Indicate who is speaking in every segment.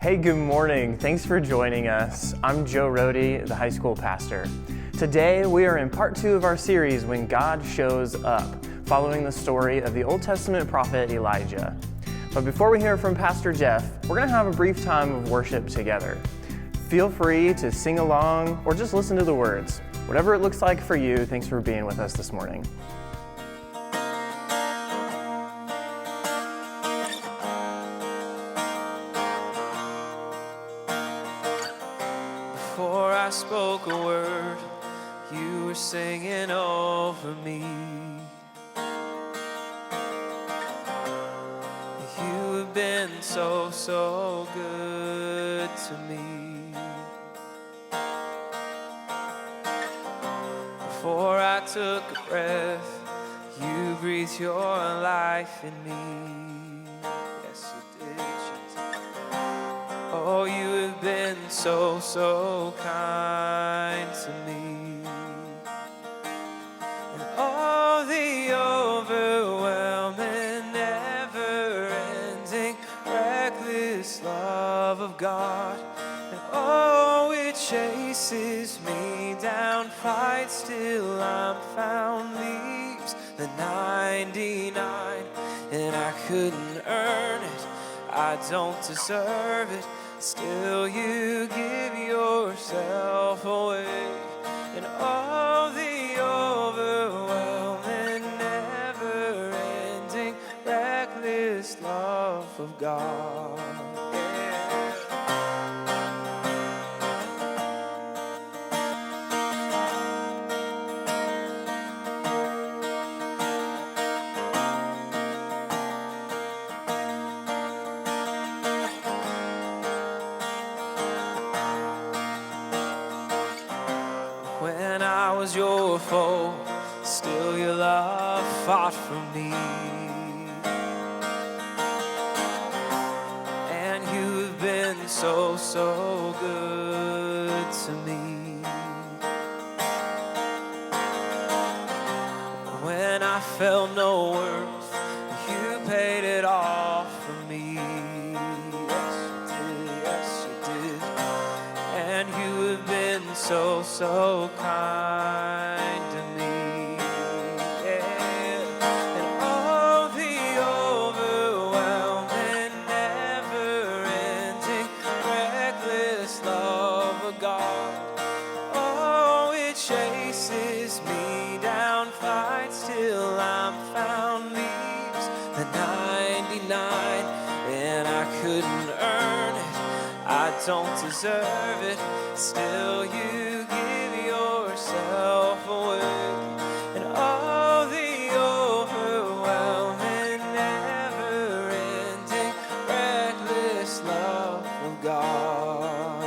Speaker 1: Hey, good morning. Thanks for joining us. I'm Joe Rohde, the high school pastor. Today, we are in part 2 of our series, When God Shows Up, following the story of the Old Testament prophet Elijah. But before we hear from Pastor Jeff, we're going to have a brief time of worship together. Feel free to sing along or just listen to the words. Whatever it looks like for you, thanks for being with us this morning.
Speaker 2: Before I spoke a word, you were singing over me. You have been so good to me. Before I took a breath, you breathed your life in me. Yes, you did, Jesus. Oh, you have been so kind to me. And oh, the overwhelming, never-ending, reckless love of God. And oh, it chases me down, fights till I'm found, leaves the 99, and I couldn't earn it, I don't deserve it. Still you give yourself away. And all the overwhelming, never-ending, reckless love of God. When I was your foe, still your love fought for me. And you've been so good to me. When I felt no worth, you paid it all for me. Yes, you did. And you have been so kind to me. Yeah. And oh, the overwhelming, never-ending, reckless love of God. Oh, it chases me down, fights till I'm found, leaves the 99, and I couldn't earn it, I don't deserve it. Still you give yourself away. And all the overwhelming, never-ending, reckless love of God.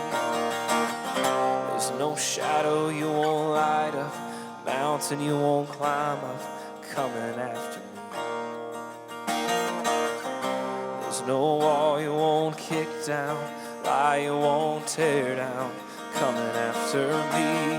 Speaker 2: There's no shadow you won't light up, mountain you won't climb up, coming after me. There's no wall you won't kick down, lie you won't tear down, coming after me.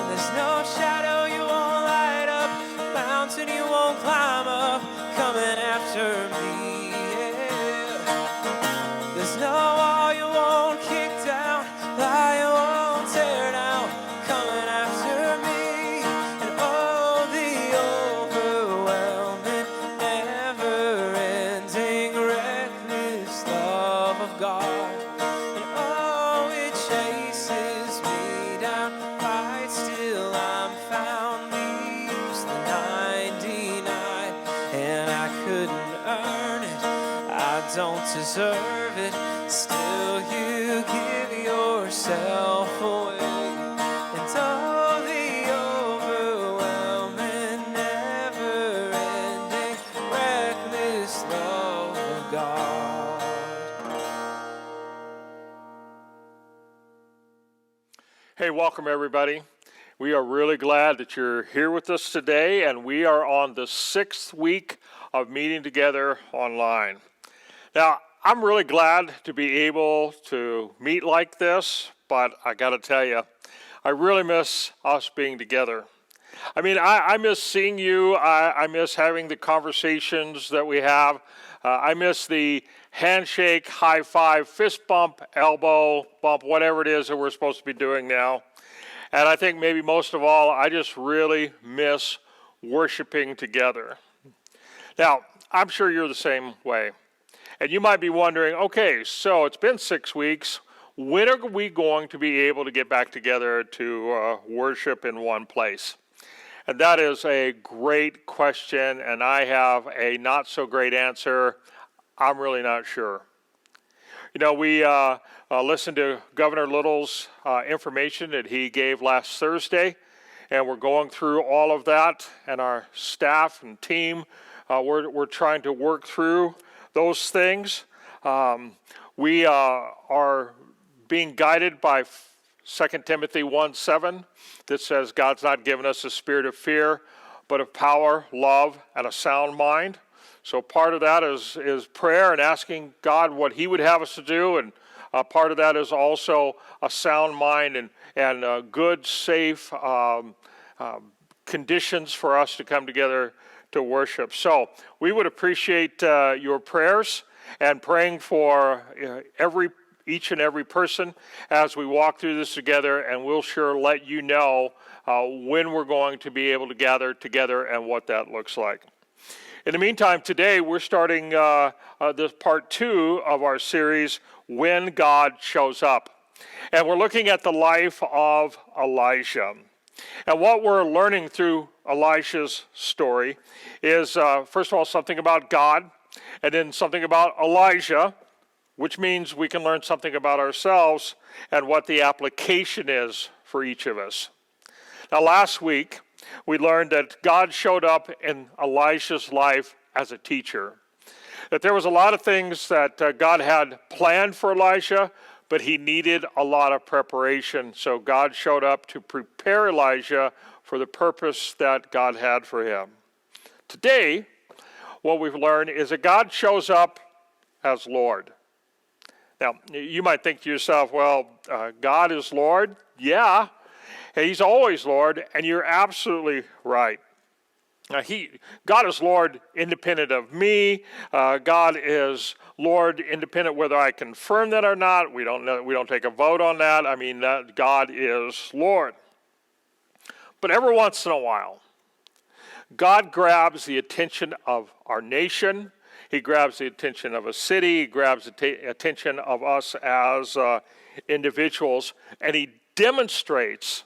Speaker 2: There's no shadow you won't light up, mountain you won't climb up, coming after me. Yeah. There's no wall you won't kick down, lie you won't tear down, coming after me. And oh, the overwhelming, never-ending, reckless love of God. And oh, it chases me down, fights till I'm found, leaves the 99, and I couldn't earn it, I don't deserve it. Still you give yourself away. And oh, the overwhelming, never-ending, reckless love of God.
Speaker 3: Hey, welcome everybody. We are really glad that you're here with us today, and we are on the 6th week of meeting together online. Now, I'm really glad to be able to meet like this, but I got to tell you, I really miss us being together. I mean, I miss seeing you. I miss having the conversations that we have. I miss the handshake, high five, fist bump, elbow bump, whatever it is that we're supposed to be doing now. And I think maybe most of all, I just really miss worshiping together. Now, I'm sure you're the same way. And you might be wondering, okay, so it's been 6 weeks. When are we going to be able to get back together to worship in one place? And that is a great question, and I have a not so great answer. I'm really not sure. You know, we listened to Governor Little's information that he gave last Thursday, and we're going through all of that, and our staff and team, we're trying to work through those things. We are being guided by 2 Timothy 1:7 that says God's not given us a spirit of fear, but of power, love, and a sound mind. So part of that is prayer and asking God what he would have us to do, and part of that is also a sound mind and good, safe conditions for us to come together to worship. So we would appreciate your prayers and praying for each and every person as we walk through this together, and we'll sure let you know when we're going to be able to gather together and what that looks like. In the meantime, today we're starting this part 2 of our series, When God Shows Up. And we're looking at the life of Elijah. And what we're learning through Elisha's story is, first of all, something about God, and then something about Elijah, which means we can learn something about ourselves and what the application is for each of us. Now, last week, we learned that God showed up in Elisha's life as a teacher. That there was a lot of things that God had planned for Elisha, but he needed a lot of preparation. So God showed up to prepare Elijah for the purpose that God had for him. Today, what we've learned is that God shows up as Lord. Now, you might think to yourself, well, God is Lord. Yeah, he's always Lord, and you're absolutely right. God is Lord independent of me. God is Lord independent whether I confirm that or not. We don't take a vote on that. I mean, God is Lord. But every once in a while, God grabs the attention of our nation. He grabs the attention of a city. He grabs the attention of us as individuals, and he demonstrates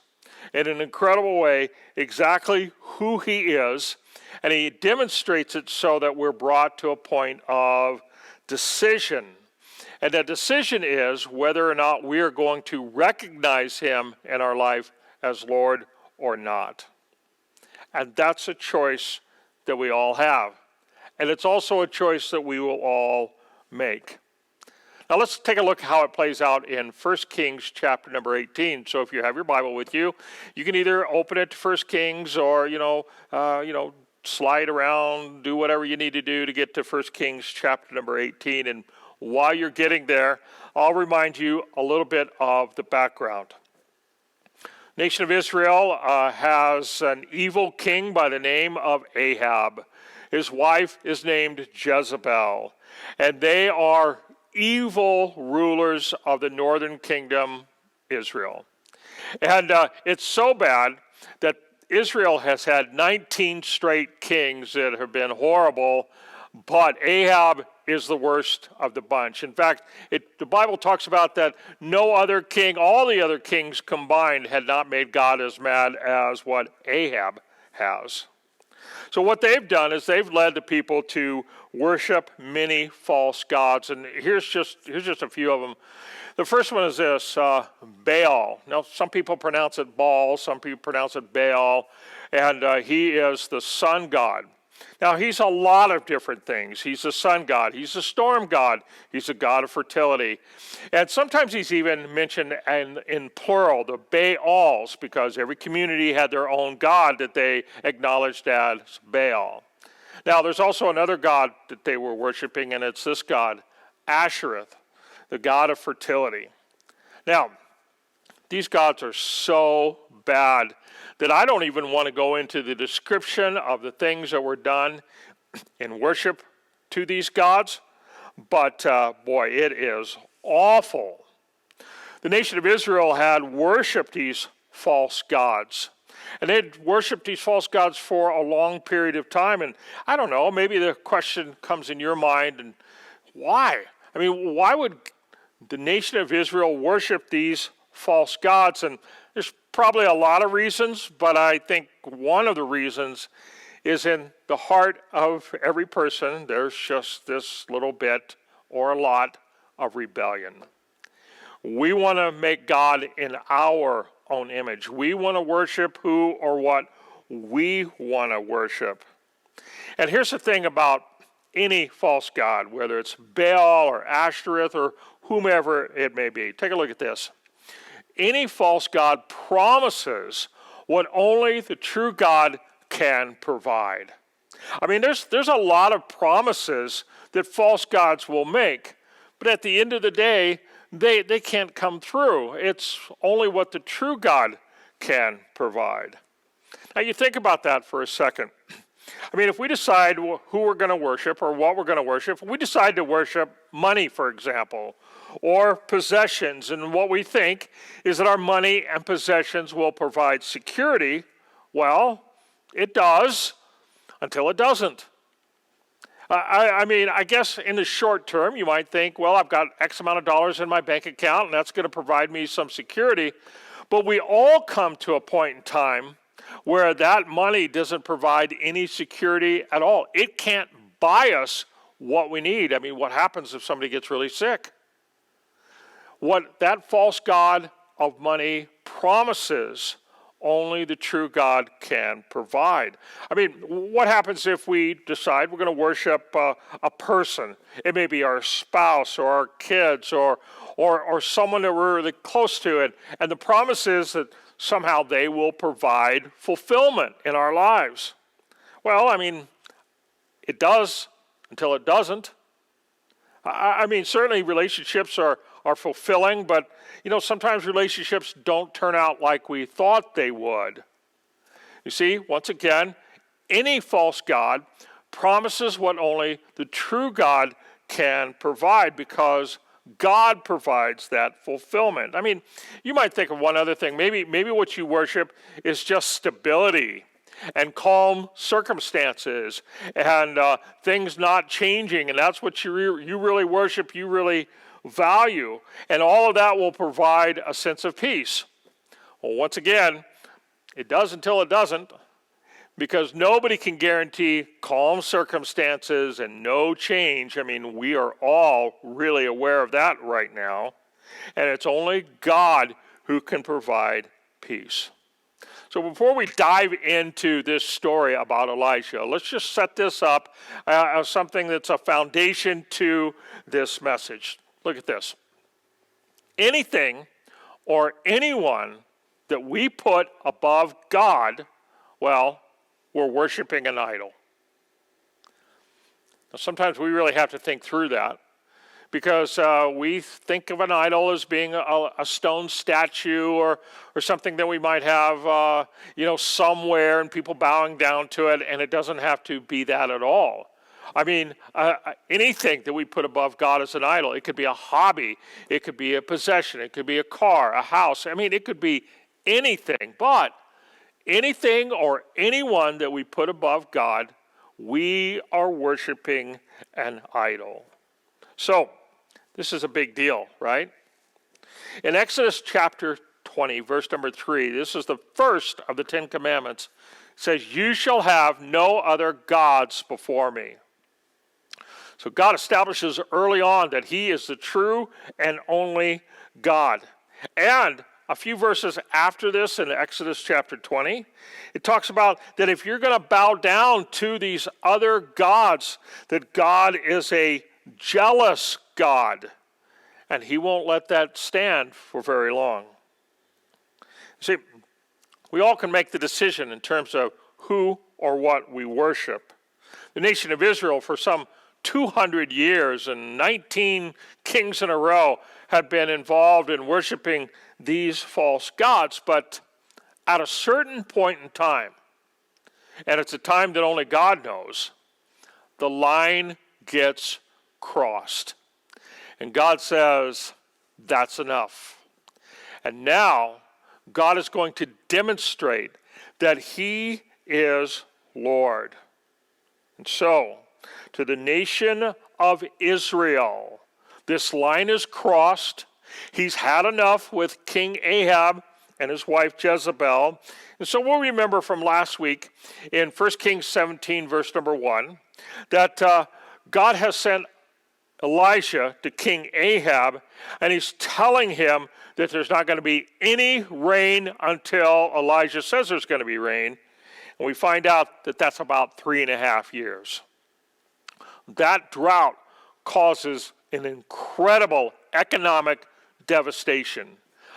Speaker 3: in an incredible way exactly who he is, and he demonstrates it so that we're brought to a point of decision. And that decision is whether or not we are going to recognize him in our life as Lord or not. And that's a choice that we all have. And it's also a choice that we will all make. Now let's take a look at how it plays out in 1 Kings chapter number 18. So if you have your Bible with you, you can either open it to 1 Kings or, slide around, do whatever you need to do to get to 1 Kings chapter number 18. And while you're getting there, I'll remind you a little bit of the background. Nation of Israel has an evil king by the name of Ahab. His wife is named Jezebel, and they are evil rulers of the northern kingdom, Israel. And it's so bad that Israel has had 19 straight kings that have been horrible, but Ahab is the worst of the bunch. In fact, the Bible talks about that no other king, all the other kings combined, had not made God as mad as what Ahab has. So what they've done is they've led the people to worship many false gods. And here's just a few of them. The first one is this, Baal. Now, some people pronounce it Baal, some people pronounce it Baal, and he is the sun god. Now, he's a lot of different things. He's the sun god. He's the storm god. He's a god of fertility. And sometimes he's even mentioned in plural, the Baals, because every community had their own god that they acknowledged as Baal. Now, there's also another god that they were worshiping, and it's this god, Ashereth, the god of fertility. Now, These gods are so bad that I don't even want to go into the description of the things that were done in worship to these gods. But boy, it is awful. The nation of Israel had worshiped these false gods. And they'd worshiped these false gods for a long period of time. And I don't know, maybe the question comes in your mind, and why? I mean, why would the nation of Israel worship these false gods? And there's probably a lot of reasons, but I think one of the reasons is in the heart of every person, there's just this little bit or a lot of rebellion. We want to make God in our own image. We want to worship who or what we want to worship. And here's the thing about any false god, whether it's Baal or Ashtoreth or whomever it may be. Take a look at this. Any false god promises what only the true God can provide. I mean, there's a lot of promises that false gods will make, but at the end of the day, they can't come through. It's only what the true God can provide. Now, you think about that for a second. I mean, if we decide who we're going to worship or what we're going to worship, if we decide to worship money, for example, or possessions, and what we think is that our money and possessions will provide security, well, it does until it doesn't. I mean, I guess in the short term, you might think, well, I've got X amount of dollars in my bank account, and that's going to provide me some security. But we all come to a point in time where that money doesn't provide any security at all. It can't buy us what we need. I mean, what happens if somebody gets really sick? What that false god of money promises, only the true God can provide. I mean, what happens if we decide we're going to worship a person? It may be our spouse or our kids or someone that we're really close to, and the promise is that somehow they will provide fulfillment in our lives. Well, I mean, it does until it doesn't. I mean, certainly relationships are fulfilling, but sometimes relationships don't turn out like we thought they would. You see, once again, any false god promises what only the true God can provide, because God provides that fulfillment. I mean, you might think of one other thing. Maybe what you worship is just stability and calm circumstances and things not changing, and that's what you really worship, you really value, and all of that will provide a sense of peace. Well, once again, it does until it doesn't, because nobody can guarantee calm circumstances and no change. I mean, we are all really aware of that right now, and it's only God who can provide peace. So before we dive into this story about Elijah, let's just set this up as something that's a foundation to this message. Look at this. Anything or anyone that we put above God, well, we're worshiping an idol. Now, sometimes we really have to think through that, because we think of an idol as being a stone statue or something that we might have, somewhere, and people bowing down to it, and it doesn't have to be that at all. I mean, anything that we put above God as an idol, it could be a hobby, it could be a possession, it could be a car, a house. I mean, it could be anything, but anything or anyone that we put above God, we are worshiping an idol. So, this is a big deal, right? In Exodus chapter 20, verse number 3, this is the first of the 10 Commandments. It says, "You shall have no other gods before me." So God establishes early on that he is the true and only God. And a few verses after this, in Exodus chapter 20, it talks about that if you're going to bow down to these other gods, that God is a jealous God, and he won't let that stand for very long. See, we all can make the decision in terms of who or what we worship. The nation of Israel, for some 200 years, and 19 kings in a row had been involved in worshiping these false gods. But at a certain point in time, and it's a time that only God knows, the line gets crossed. And God says, that's enough. And now, God is going to demonstrate that he is Lord. And so, to the nation of Israel, this line is crossed. He's had enough with King Ahab and his wife Jezebel. And so we'll remember from last week in 1 Kings 17, verse number 1, that God has sent Elijah to King Ahab, and he's telling him that there's not going to be any rain until Elijah says there's going to be rain. And we find out that that's about 3.5 years. That drought causes an incredible economic devastation.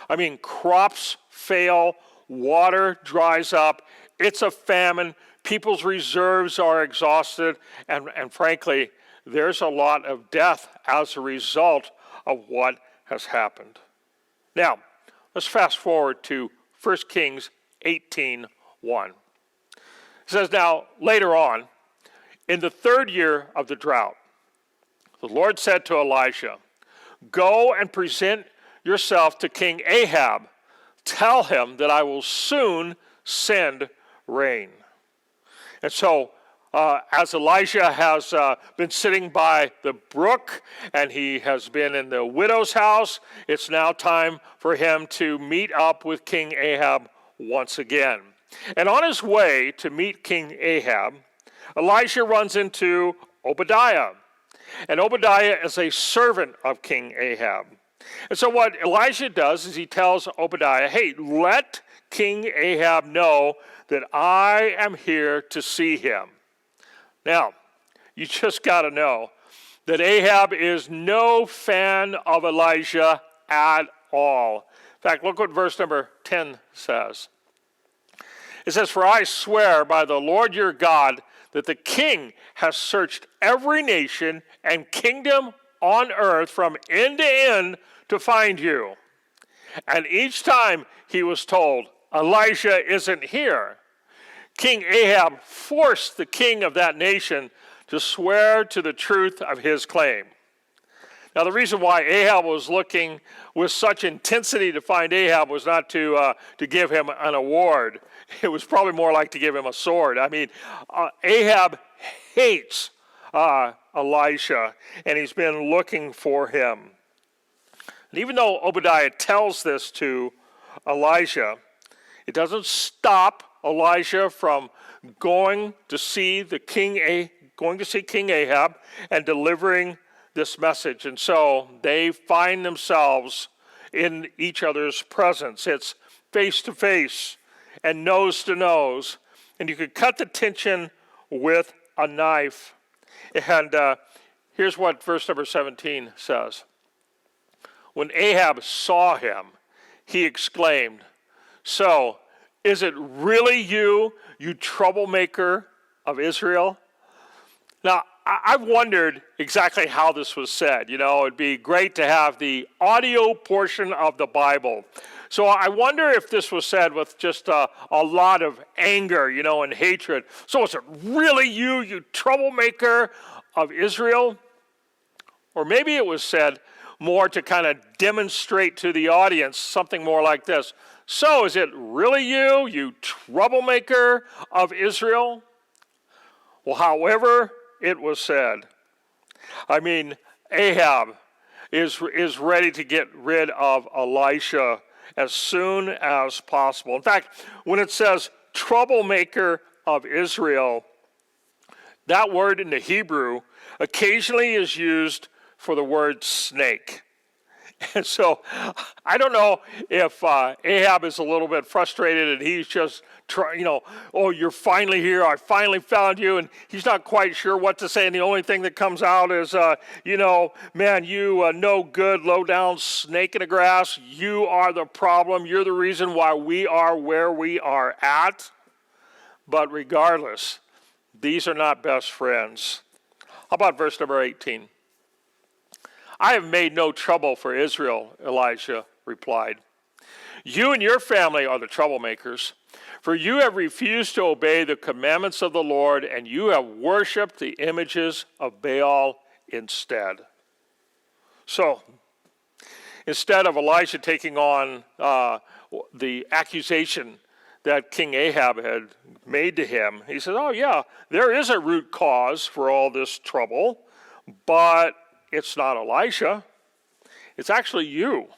Speaker 3: I mean, crops fail, water dries up, it's a famine, people's reserves are exhausted, and frankly, there's a lot of death as a result of what has happened. Now, let's fast forward to 1 Kings 18:1. It says, now, later on, in the 3rd year of the drought, the Lord said to Elijah, go and present yourself to King Ahab. Tell him that I will soon send rain. And so, as Elijah has been sitting by the brook and he has been in the widow's house, it's now time for him to meet up with King Ahab once again. And on his way to meet King Ahab, Elijah runs into Obadiah. And Obadiah is a servant of King Ahab. And so what Elijah does is he tells Obadiah, hey, let King Ahab know that I am here to see him. Now, you just got to know that Ahab is no fan of Elijah at all. In fact, look what verse number 10 says. It says, for I swear by the Lord your God that the king has searched every nation and kingdom on earth from end to end to find you. And each time he was told, Elijah isn't here, King Ahab forced the king of that nation to swear to the truth of his claim. Now, the reason why Ahab was looking with such intensity to find Ahab was not to give him an award. It was probably more like to give him a sword. I mean, Ahab hates Elisha, and he's been looking for him. And even though Obadiah tells this to Elijah, it doesn't stop Elijah from going to see King Ahab and delivering this message. And so they find themselves in each other's presence. It's face to face and nose to nose. And you could cut the tension with a knife. And here's what verse number 17 says. When Ahab saw him, he exclaimed, so, is it really you, you troublemaker of Israel? Now, I've wondered exactly how this was said. You know, it'd be great to have the audio portion of the Bible. So I wonder if this was said with just a lot of anger, you know, and hatred. So is it really you, you troublemaker of Israel? Or maybe it was said more to kind of demonstrate to the audience something more like this. So is it really you, you troublemaker of Israel? Well, however it was said, I mean, Ahab is ready to get rid of Elisha as soon as possible. In fact, when it says troublemaker of Israel, that word in the Hebrew occasionally is used for the word snake. And so I don't know if Ahab is a little bit frustrated and he's just oh, you're finally here. I finally found you. And he's not quite sure what to say. And the only thing that comes out is, man, you no good, low down snake in the grass. You are the problem. You're the reason why we are where we are at. But regardless, these are not best friends. How about verse number 18? I have made no trouble for Israel, Elijah replied. You and your family are the troublemakers, for you have refused to obey the commandments of the Lord, and you have worshipped the images of Baal instead. So, instead of Elijah taking on the accusation that King Ahab had made to him, he said, oh yeah, there is a root cause for all this trouble, but it's not Elijah. It's actually you,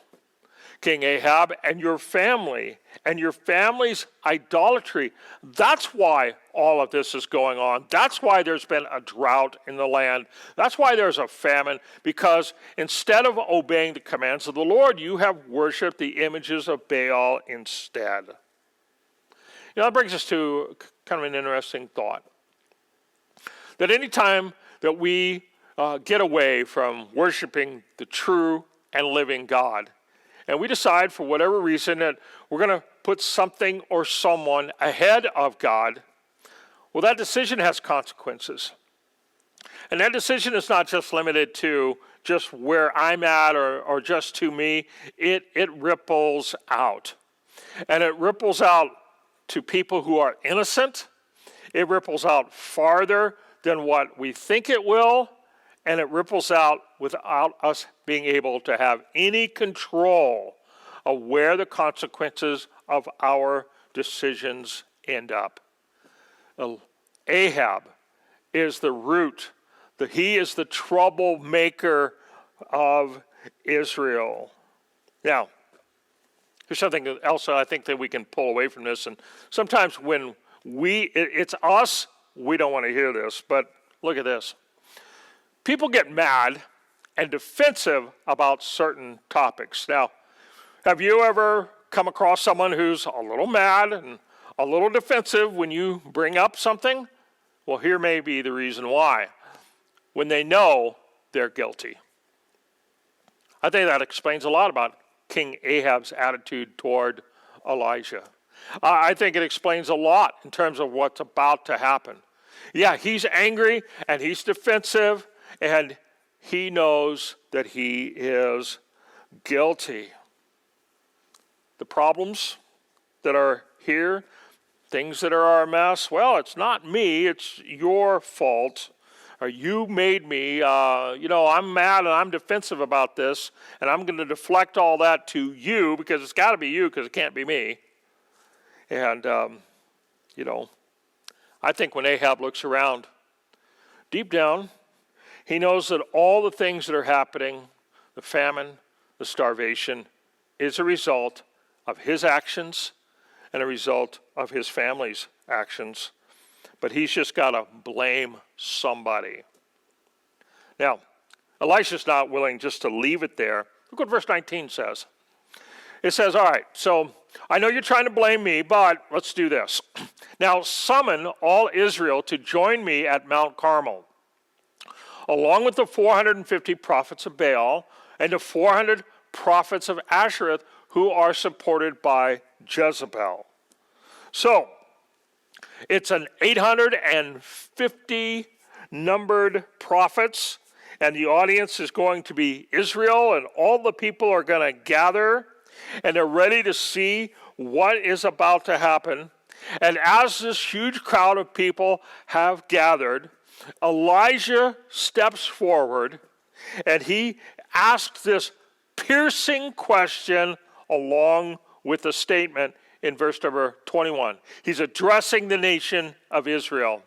Speaker 3: King Ahab, and your family, and your family's idolatry. That's why all of this is going on. That's why there's been a drought in the land. That's why there's a famine, because instead of obeying the commands of the Lord, you have worshiped the images of Baal instead. You know, that brings us to kind of an interesting thought. That any time that we get away from worshiping the true and living God, and we decide for whatever reason that we're going to put something or someone ahead of God, well, that decision has consequences. And that decision is not just limited to just where I'm at or just to me. It ripples out. And it ripples out to people who are innocent. It ripples out farther than what we think it will. And it ripples out without us being able to have any control of where the consequences of our decisions end up. Ahab is the root, he is the troublemaker of Israel. Now, here's something else I think that we can pull away from this. And sometimes when it's us, we don't want to hear this, but look at this. People get mad and defensive about certain topics. Now, have you ever come across someone who's a little mad and a little defensive when you bring up something? Well, here may be the reason why. When they know they're guilty. I think that explains a lot about King Ahab's attitude toward Elijah. I think it explains a lot in terms of what's about to happen. Yeah, he's angry and he's defensive, and he knows that he is guilty. The problems that are here, things that are our mess, well, it's not me, it's your fault. Or you made me, I'm mad and I'm defensive about this, and I'm going to deflect all that to you because it's got to be you because it can't be me. And, I think when Ahab looks around, deep down, he knows that all the things that are happening, the famine, the starvation, is a result of his actions and a result of his family's actions. But he's just got to blame somebody. Now, Elisha's not willing just to leave it there. Look what verse 19 says. It says, all right, so I know you're trying to blame me, but let's do this. Now summon all Israel to join me at Mount Carmel, along with the 450 prophets of Baal and the 400 prophets of Asherah who are supported by Jezebel. So, it's an 850 numbered prophets, and the audience is going to be Israel, and all the people are going to gather, and they're ready to see what is about to happen. And as this huge crowd of people have gathered, Elijah steps forward, and he asks this piercing question along with a statement in verse number 21. He's addressing the nation of Israel.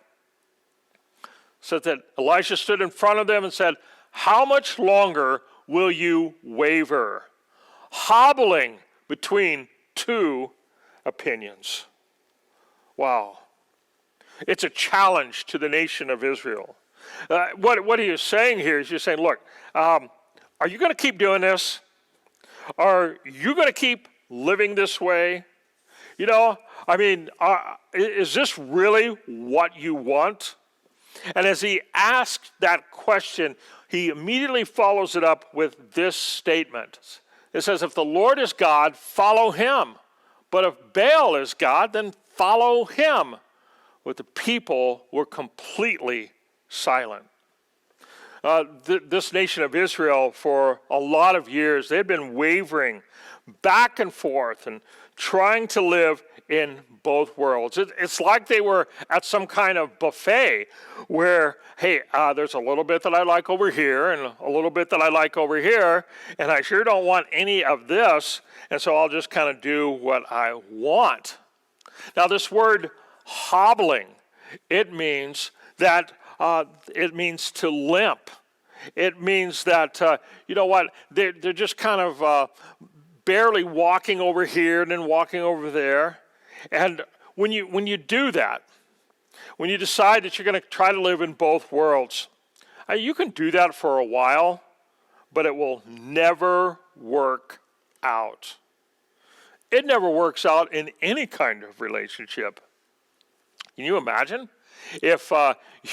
Speaker 3: So that Elisha stood in front of them and said, how much longer will you waver, hobbling between two opinions? Wow. It's a challenge to the nation of Israel. What he is saying here is just saying, look, are you going to keep doing this? Are you going to keep living this way? Is this really what you want? And as he asked that question, he immediately follows it up with this statement. It says, if the Lord is God, follow him. But if Baal is God, then follow him. But the people were completely silent. this nation of Israel, for a lot of years, they'd been wavering back and forth and trying to live in both worlds. It's like they were at some kind of buffet where, hey, there's a little bit that I like over here and a little bit that I like over here, and I sure don't want any of this, and so I'll just kind of do what I want. Now, this word hobbling, it means that it means to limp. It means that, you know what, they're just kind of barely walking over here and then walking over there. And when you do that, when you decide that you're going to try to live in both worlds, you can do that for a while, but it will never work out. It never works out in any kind of relationship. Can you imagine if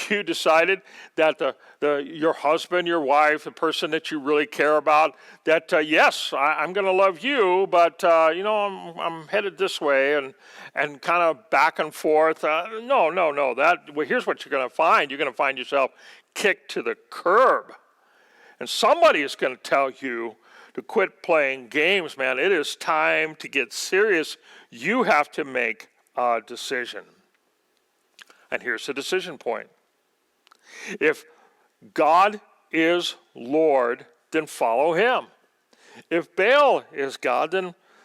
Speaker 3: you decided that your husband, your wife, the person that you really care about, that yes, I'm going to love you, but I'm headed this way, and kind of back and forth. No. Here's what you're going to find. You're going to find yourself kicked to the curb, and somebody is going to tell you to quit playing games, man. It is time to get serious. You have to make a decision. And here's the decision point. If God is Lord, then follow him. If Baal is God,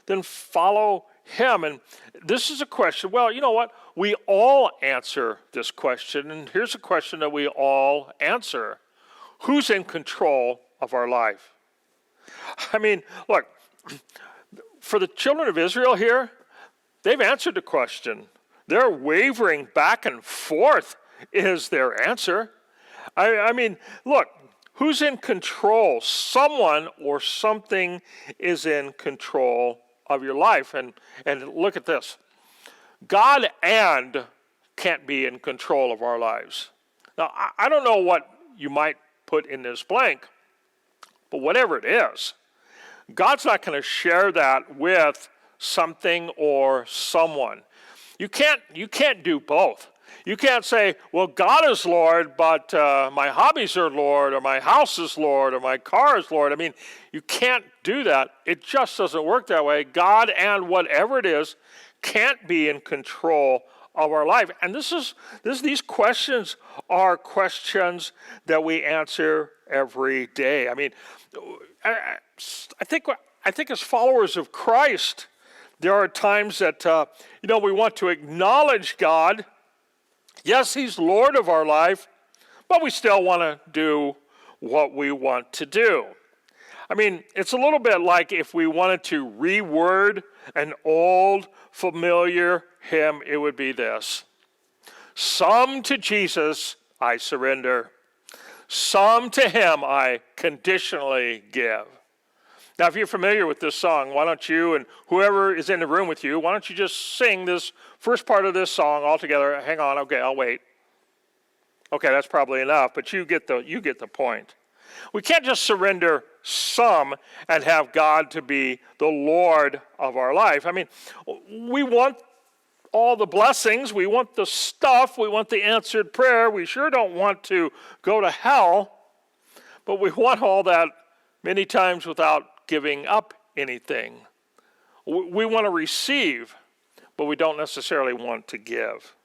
Speaker 3: then follow him. And this is a question, well, you know what? We all answer this question, and here's a question that we all answer. Who's in control of our life? I mean, look, for the children of Israel here, they've answered the question. They're wavering back and forth is their answer. I mean, look, who's in control? Someone or something is in control of your life. And look at this. God and can't be in control of our lives. Now, I don't know what you might put in this blank, but whatever it is, God's not going to share that with something or someone. You can't do both. You can't say, well, God is Lord, but my hobbies are Lord, or my house is Lord, or my car is Lord. I mean, you can't do that. It just doesn't work that way. God and whatever it is can't be in control of our life. And these questions are questions that we answer every day. I mean, I think as followers of Christ, there are times that, we want to acknowledge God. Yes, he's Lord of our life, but we still want to do what we want to do. I mean, it's a little bit like if we wanted to reword an old, familiar hymn, it would be this. Some to Jesus I surrender. Some to him I conditionally give. Now, if you're familiar with this song, why don't you, and whoever is in the room with you, why don't you just sing this first part of this song all together? Hang on, okay, I'll wait. Okay, that's probably enough, but you get the point. We can't just surrender some and have God to be the Lord of our life. I mean, we want all the blessings, we want the stuff, we want the answered prayer. We sure don't want to go to hell, but we want all that many times without giving up anything. We want to receive, but we don't necessarily want to give.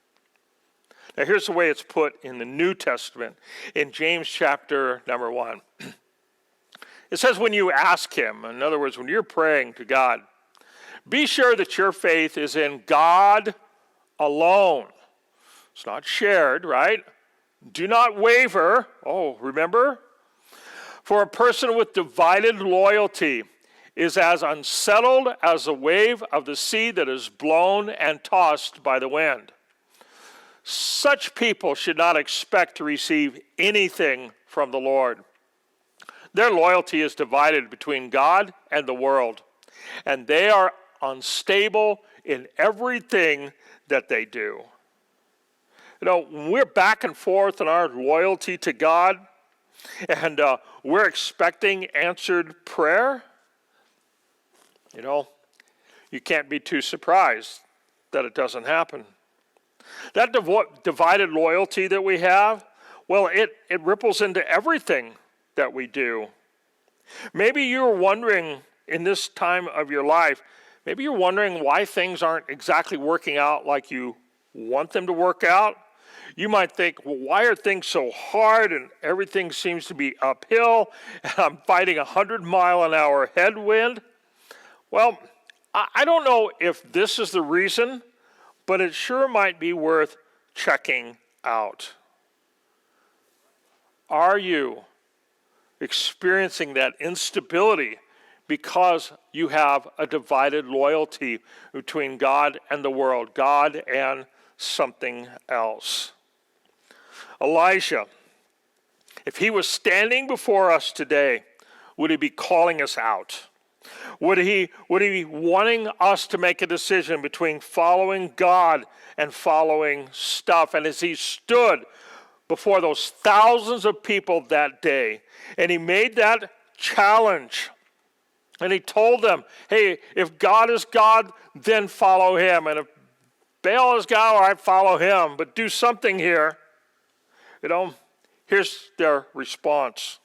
Speaker 3: Now here's the way it's put in the New Testament, in James chapter number 1. It says when you ask him, in other words, when you're praying to God, be sure that your faith is in God alone. It's not shared, right? Do not waver. Oh, remember? For a person with divided loyalty is as unsettled as a wave of the sea that is blown and tossed by the wind. Such people should not expect to receive anything from the Lord. Their loyalty is divided between God and the world, and they are unstable in everything that they do. You know, when we're back and forth in our loyalty to God, and we're expecting answered prayer, you can't be too surprised that it doesn't happen. That divided loyalty that we have, well, it ripples into everything that we do. Maybe you're wondering in this time of your life, maybe you're wondering why things aren't exactly working out like you want them to work out. You might think, well, why are things so hard and everything seems to be uphill and I'm fighting 100-mile-an-hour headwind? Well, I don't know if this is the reason, but it sure might be worth checking out. Are you experiencing that instability because you have a divided loyalty between God and the world, God and something else? Elijah, if he was standing before us today, would he be calling us out? Would he be wanting us to make a decision between following God and following stuff? And as he stood before those thousands of people that day, and he made that challenge, and he told them, hey, if God is God, then follow him. And if Baal is God, all right, follow him. But do something here. Here's their response.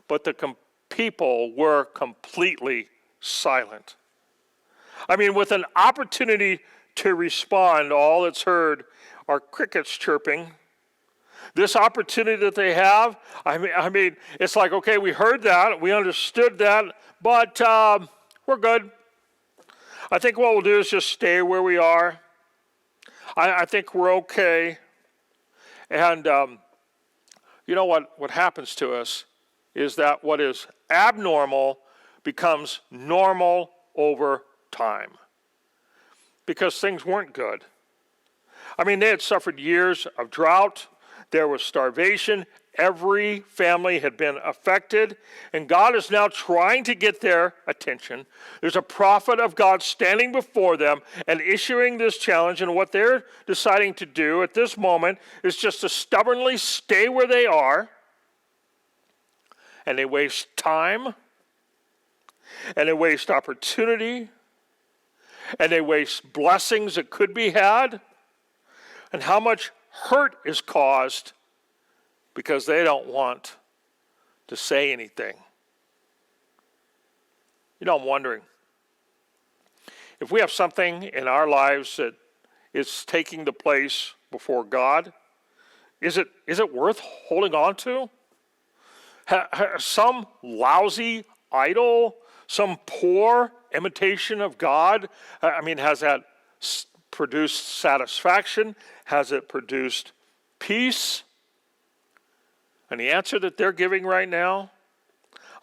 Speaker 3: But the people were completely silent. I mean, with an opportunity to respond, all that's heard are crickets chirping. This opportunity that they have, I mean, it's like, okay, we heard that, we understood that, but we're good. I think what we'll do is just stay where we are. I think we're okay. And you know what happens to us is that what is abnormal becomes normal over time. Because things weren't good. I mean, they had suffered years of drought. There was starvation. Every family had been affected. And God is now trying to get their attention. There's a prophet of God standing before them and issuing this challenge. And what they're deciding to do at this moment is just to stubbornly stay where they are. And they waste time. And they waste opportunity. And they waste blessings that could be had. And how much hurt is caused because they don't want to say anything. I'm wondering, if we have something in our lives that is taking the place before God, is it worth holding on to? Some lousy idol, some poor imitation of God, has that produced satisfaction? Has it produced peace? And the answer that they're giving right now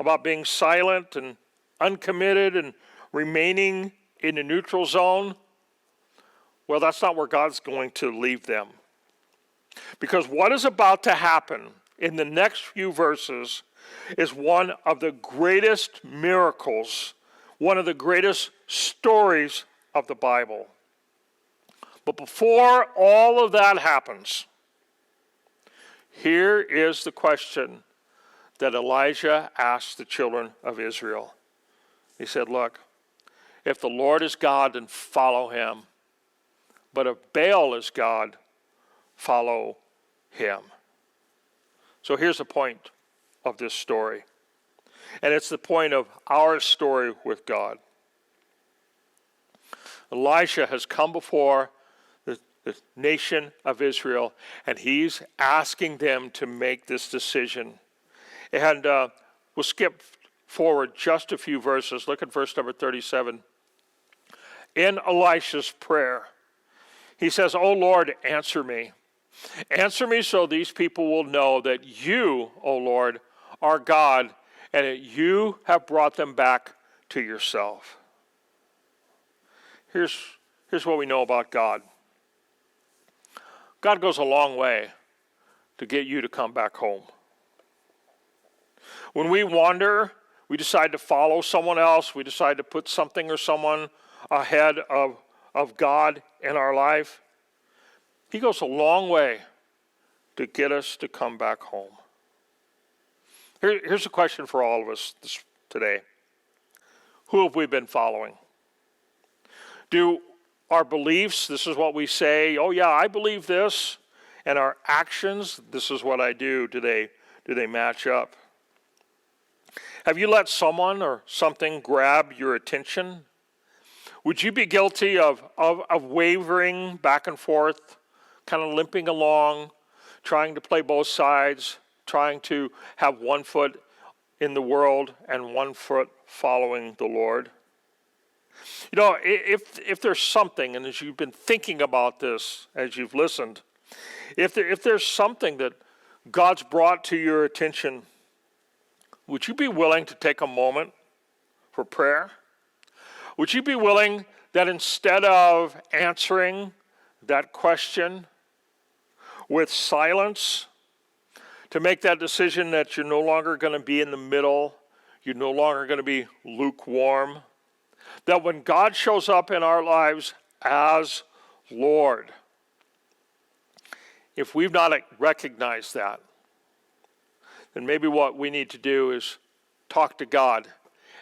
Speaker 3: about being silent and uncommitted and remaining in the neutral zone, well, that's not where God's going to leave them. Because what is about to happen in the next few verses is one of the greatest miracles, one of the greatest stories of the Bible. But before all of that happens, here is the question that Elijah asked the children of Israel. He said, look, if the Lord is God, then follow him. But if Baal is God, follow him. So here's the point of this story. And it's the point of our story with God. Elisha has come before the nation of Israel, and he's asking them to make this decision. And we'll skip forward just a few verses. Look at verse number 37. In Elisha's prayer, he says, "O Lord, answer me. Answer me so these people will know that you, O Lord, are God, and that you have brought them back to yourself." Here's what we know about God. God goes a long way to get you to come back home. When we wander, we decide to follow someone else, we decide to put something or someone ahead of God in our life, he goes a long way to get us to come back home. Here's a question for all of us today. Who have we been following? Do our beliefs, this is what we say, oh yeah, I believe this, And our actions, this is what I do, do they match up? Have you let someone or something grab your attention? Would you be guilty of wavering back and forth, kind of limping along, trying to play both sides, trying to have one foot in the world and one foot following the Lord? You know, if there's something, and as you've been thinking about this, as you've listened, if there's something that God's brought to your attention, would you be willing to take a moment for prayer? Would you be willing that instead of answering that question with silence, to make that decision that you're no longer going to be in the middle, you're no longer going to be lukewarm, that when God shows up in our lives as Lord, if we've not recognized that, then maybe what we need to do is talk to God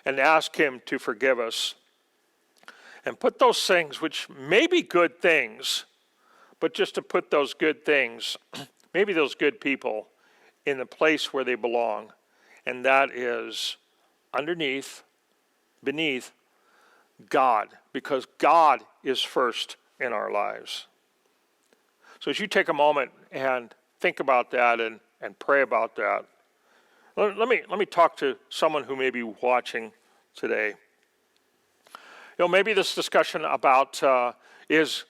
Speaker 3: and ask Him to forgive us. And put those things, which may be good things, but just to put those good things, maybe those good people, in the place where they belong. And that is beneath God, because God is first in our lives. So as you take a moment and think about that and pray about that, let me talk to someone who may be watching today. You know, maybe this discussion about is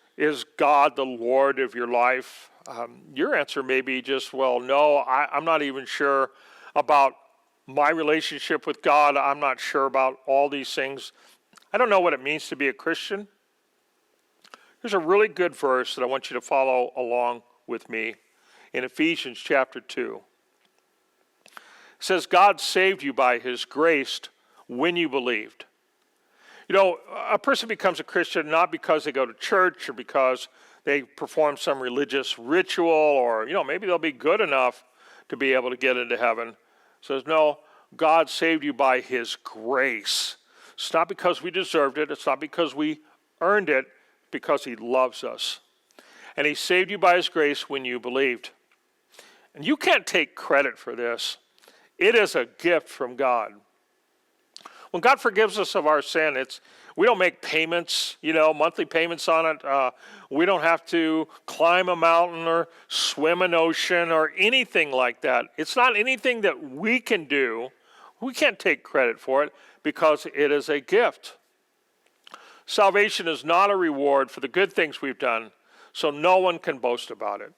Speaker 3: God the Lord of your life? Your answer may be just, well, no, I'm not even sure about my relationship with God. I'm not sure about all these things. I don't know what it means to be a Christian. There's a really good verse that I want you to follow along with me in Ephesians chapter 2. It says, God saved you by His grace when you believed. You know, a person becomes a Christian not because they go to church or because they perform some religious ritual or, you know, maybe they'll be good enough to be able to get into heaven. It says, no, God saved you by His grace. It's not because we deserved it. It's not because we earned it, because He loves us. And He saved you by His grace when you believed. And you can't take credit for this. It is a gift from God. When God forgives us of our sin, we don't make payments, monthly payments on it. We don't have to climb a mountain or swim an ocean or anything like that. It's not anything that we can do. We can't take credit for it because it is a gift. Salvation is not a reward for the good things we've done, so no one can boast about it.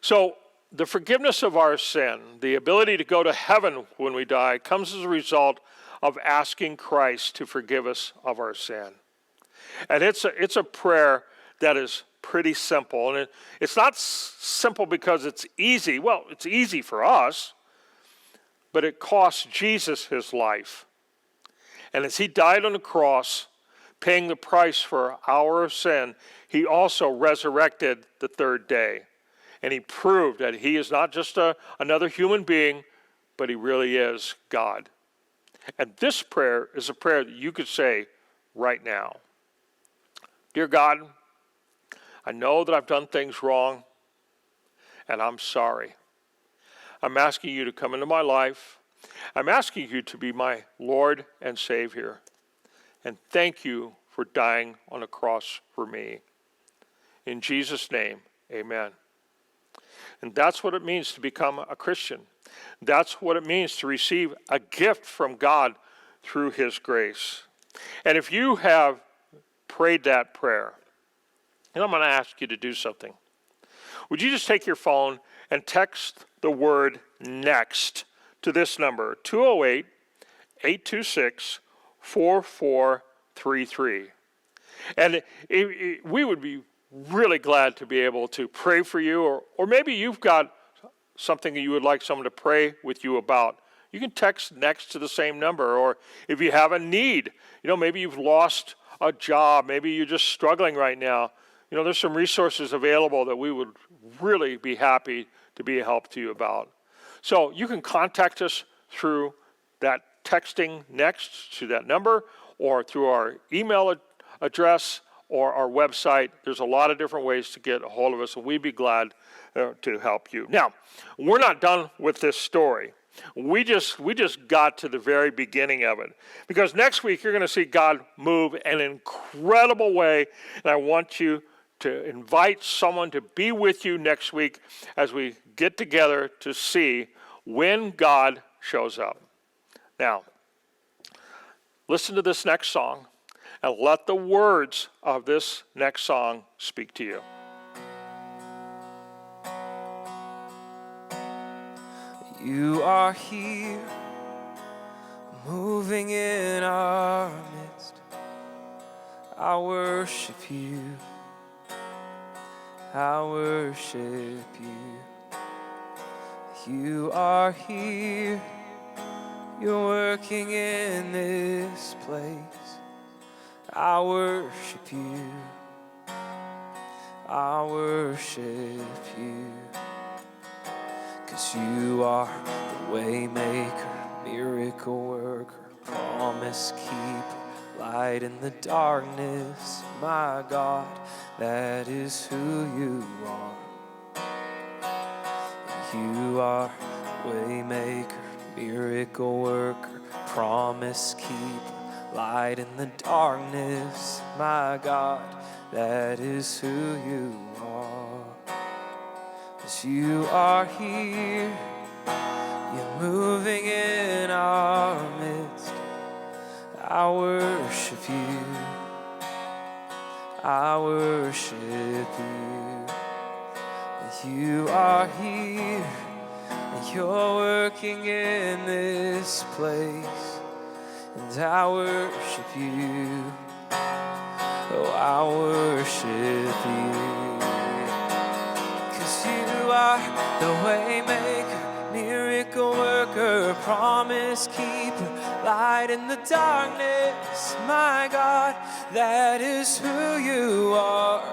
Speaker 3: So the forgiveness of our sin, the ability to go to heaven when we die, comes as a result of asking Christ to forgive us of our sin. And it's a prayer that is pretty simple. And it's not simple because it's easy. Well, it's easy for us, but it cost Jesus His life. And as He died on the cross, paying the price for our sin, He also resurrected the third day. And He proved that He is not just another human being, but He really is God. And this prayer is a prayer that you could say right now. Dear God, I know that I've done things wrong, and I'm sorry. I'm asking You to come into my life. I'm asking You to be my Lord and Savior. And thank You for dying on a cross for me. In Jesus' name, amen. And that's what it means to become a Christian. That's what it means to receive a gift from God through His grace. And if you have prayed that prayer, and I'm going to ask you to do something. Would you just take your phone and text the word NEXT to this number, 208-826-4433. And we would be really glad to be able to pray for you, or maybe you've got something that you would like someone to pray with you about. You can text NEXT to the same number, or if you have a need, maybe you've lost a job, maybe you're just struggling right now, there's some resources available that we would really be happy to be a help to you about. So you can contact us through that texting NEXT to that number, or through our email address, or our website. There's a lot of different ways to get a hold of us, and we'd be glad to help you. Now, we're not done with this story. We just got to the very beginning of it, because next week you're going to see God move in an incredible way, and I want you to invite someone to be with you next week as we get together to see when God shows up. Now, listen to this next song and let the words of this next song speak to you.
Speaker 2: You are here, moving in our midst. I worship you. I worship you. You are here. You're working in this place. I worship you. I worship you. 'Cause you are the way maker, miracle worker, promise keeper, light in the darkness. My God, that is who you are. You are way maker, miracle worker, promise keeper, light in the darkness. My God, that is who you are. 'Cause you are here, you're moving in our midst. I worship you. I worship you. You are here, and you're working in this place. And I worship you. Oh, I worship you. 'Cause you are the way maker, miracle worker, promise keeper, light in the darkness. My God, that is who you are.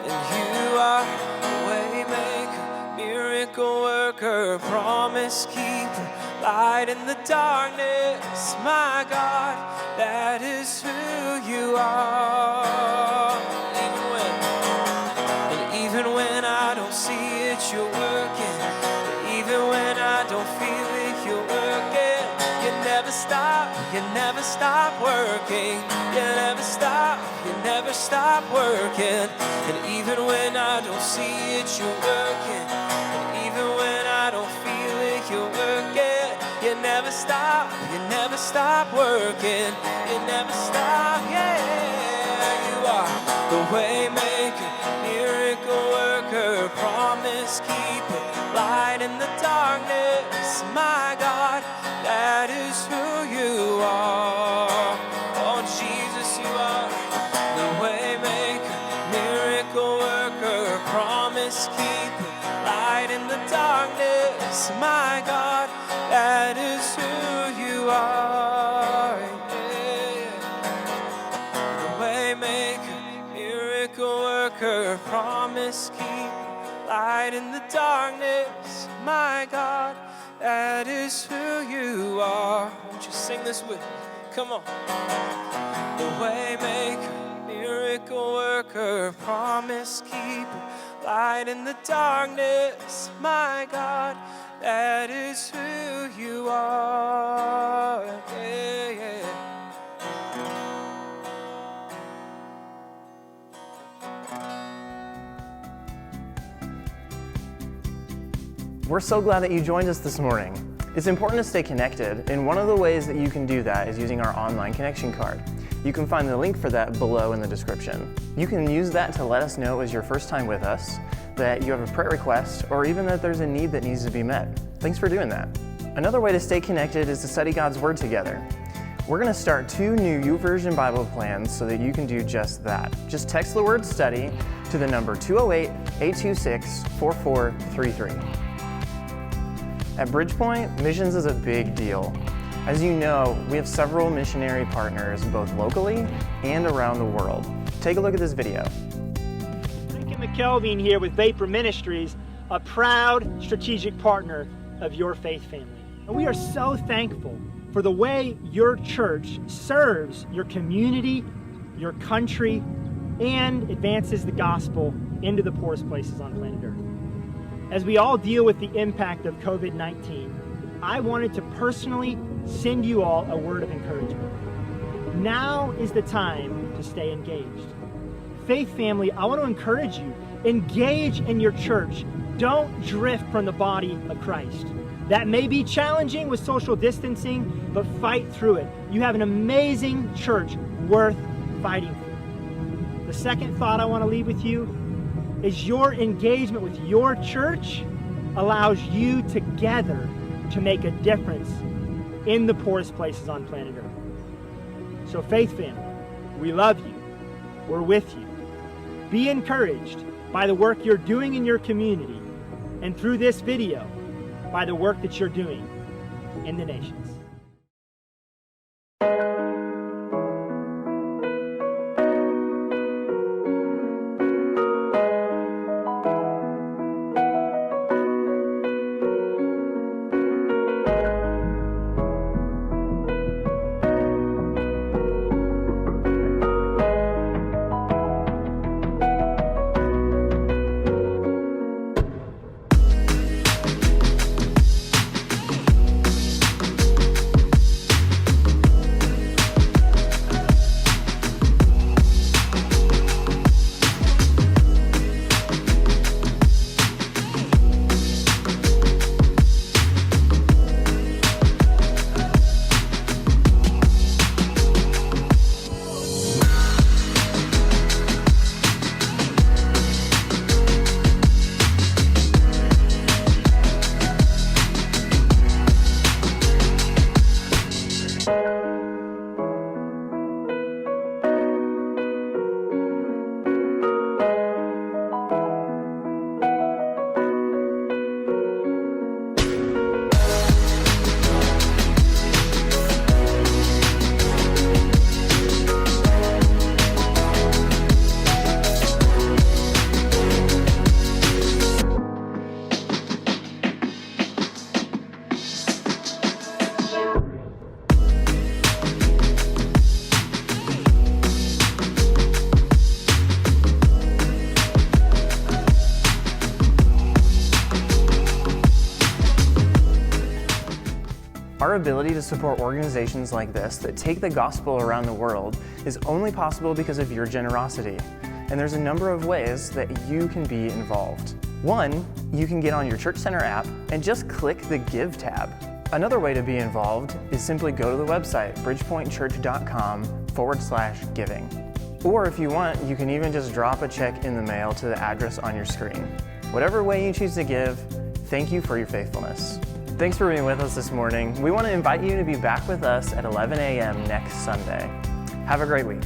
Speaker 2: And you are the way maker, miracle worker, promise keeper, light in the darkness. My God, that is who you are. Even when I don't see it, you're working. Even when I don't feel it, you're working. You never stop working. You never stop working. And even when I don't see it, you're working. And even when I don't feel it, you're working. You never stop working. You never stop, yeah. You are the way maker, miracle worker, promise keeper, light in the darkness. My God, that is who you are. Oh Jesus, you are the way maker, miracle worker, promise keeper, light in the darkness. My God, that is who you are. Yeah. The way maker, miracle worker, promise keeper, light in the darkness. My God, that is who you are. Won't you sing this with me? Come on. The way maker, miracle worker, promise keeper, light in the darkness. My God, that is who you are. Yeah, yeah.
Speaker 1: We're so glad that you joined us this morning. It's important to stay connected, and one of the ways that you can do that is using our online connection card. You can find the link for that below in the description. You can use that to let us know it was your first time with us, that you have a prayer request, or even that there's a need that needs to be met. Thanks for doing that. Another way to stay connected is to study God's Word together. We're going to start 2 new YouVersion Bible plans so that you can do just that. Just text the word study to the number 208-826-4433. At Bridgepoint, missions is a big deal. As you know, we have several missionary partners both locally and around the world. Take a look at this video.
Speaker 4: Lincoln McKelvey here with Vapor Ministries, a proud strategic partner of your faith family. And we are so thankful for the way your church serves your community your country, and advances the gospel into the poorest places on planet Earth. As we all deal with the impact of COVID-19, I wanted to personally send you all a word of encouragement. Now is the time to stay engaged. Faith family, I want to encourage you. Engage in your church. Don't drift from the body of Christ. That may be challenging with social distancing, but fight through it. You have an amazing church worth fighting for. The second thought I want to leave with you is your engagement with your church allows you together to make a difference in the poorest places on planet Earth. So Faith family, we love you. We're with you. Be encouraged by the work you're doing in your community, and through this video, by the work that you're doing in the nations.
Speaker 1: Our ability to support organizations like this that take the gospel around the world is only possible because of your generosity. And there's a number of ways that you can be involved. One, you can get on your Church Center app and just click the Give tab. Another way to be involved is simply go to the website, bridgepointchurch.com/giving. Or if you want, you can even just drop a check in the mail to the address on your screen. Whatever way you choose to give, thank you for your faithfulness. Thanks for being with us this morning. We want to invite you to be back with us at 11 a.m. next Sunday. Have a great week.